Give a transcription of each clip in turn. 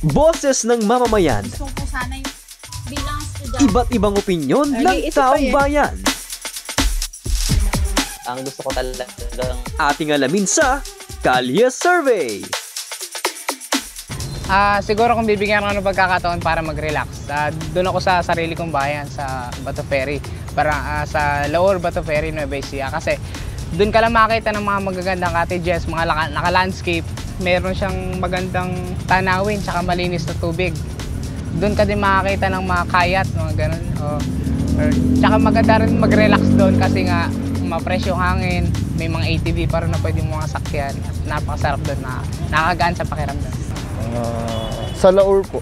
Boses ng mamamayan. Gusto ko sana yung bilang estudyante. Iba't ibang opinyon ng taong bayan. Ang gusto ko talagang Ating alamin sa Kalye Survey. Siguro kung bibigyan ako ng pagkakataon para mag-relax, doon ako sa sarili kong bayan, sa Bato Ferry, para sa Laur Bato Ferry, Nueva Ecija. Kasi doon ka lang makita ng mga magagandang cottages, mga naka-landscape. Meron siyang magandang tanawin, tsaka malinis na tubig. Doon ka din makakita ng mga kayat, mga ganun. Tsaka maganda rin mag-relax doon kasi nga ma-fresh yung hangin, may mga ATV pa rin na pwede mga sakyan. Napakasarap doon, nakakagaan sa pakiramdam. Sa Laur po.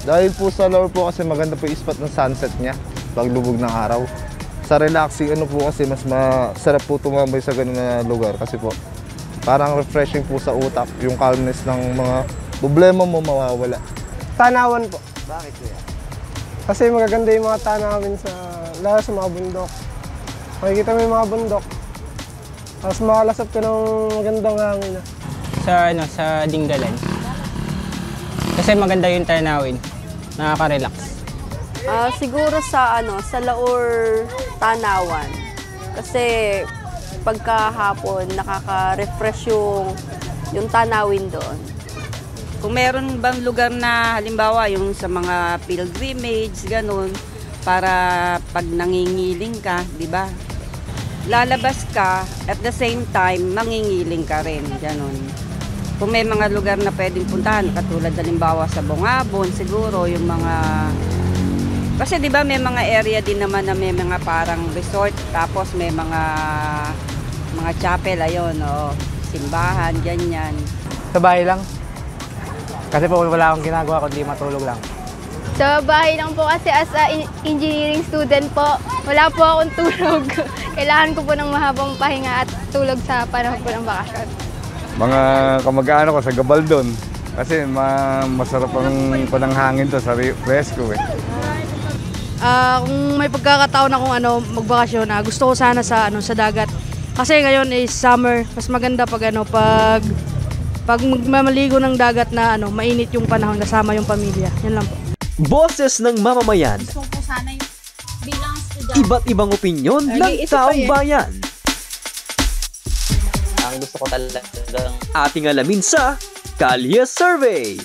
Dahil po sa Laur po kasi maganda po yung spot ng sunset niya, paglubog ng araw. Sa relaxing po kasi mas masarap po tumambay sa ganun na lugar kasi po parang refreshing po sa utak, yung calmness ng mga problema mo mawawala. Tanawan po. Bakit kuya? Kasi magaganda yung mga tanawin lalo sa mga bundok. Makikita mo yung mga bundok. Tapos makalasap ka ng magandang hangin. Sa Dinggalan. Kasi maganda yung tanawin, nakaka-relax. Siguro sa Laur Tanawan. Kasi pagkahapon nakaka-refresh yung tanawin doon. Kung meron bang lugar na halimbawa yung sa mga pilgrimage ganun para pag nangingiling ka, 'di ba? Lalabas ka at the same time mangingiling ka rin, ganun. Kung may mga lugar na pwedeng puntahan, katulad halimbawa sa Bungabon, siguro yung mga... Kasi di ba may mga area din naman na may mga parang resort, tapos may mga chapel, ayun, simbahan, ganyan. Sa bahay lang. Kasi po wala akong ginagawa kundi matulog lang. Sa bahay lang po kasi as a engineering student po, wala po akong tulog. Kailangan ko po ng mahabang pahinga at tulog sa panahon po ng bakasyon. Mga kamag-aano ko sa Gabaldon kasi masarap ang pananghangin to sa fresco eh. Kung may pagkakataon akong magbakasyon, gusto ko sana sa dagat. Kasi ngayon is summer, mas maganda pag magmamaligo ng dagat na mainit yung panahon kasama yung pamilya. Yan lang po. Boses ng mamamayan. Gusto ko sana yung bilang estudyante. Iba't ibang opinyon ng taong bayan. ang gusto ko talagang Ating alamin sa Kalye Survey.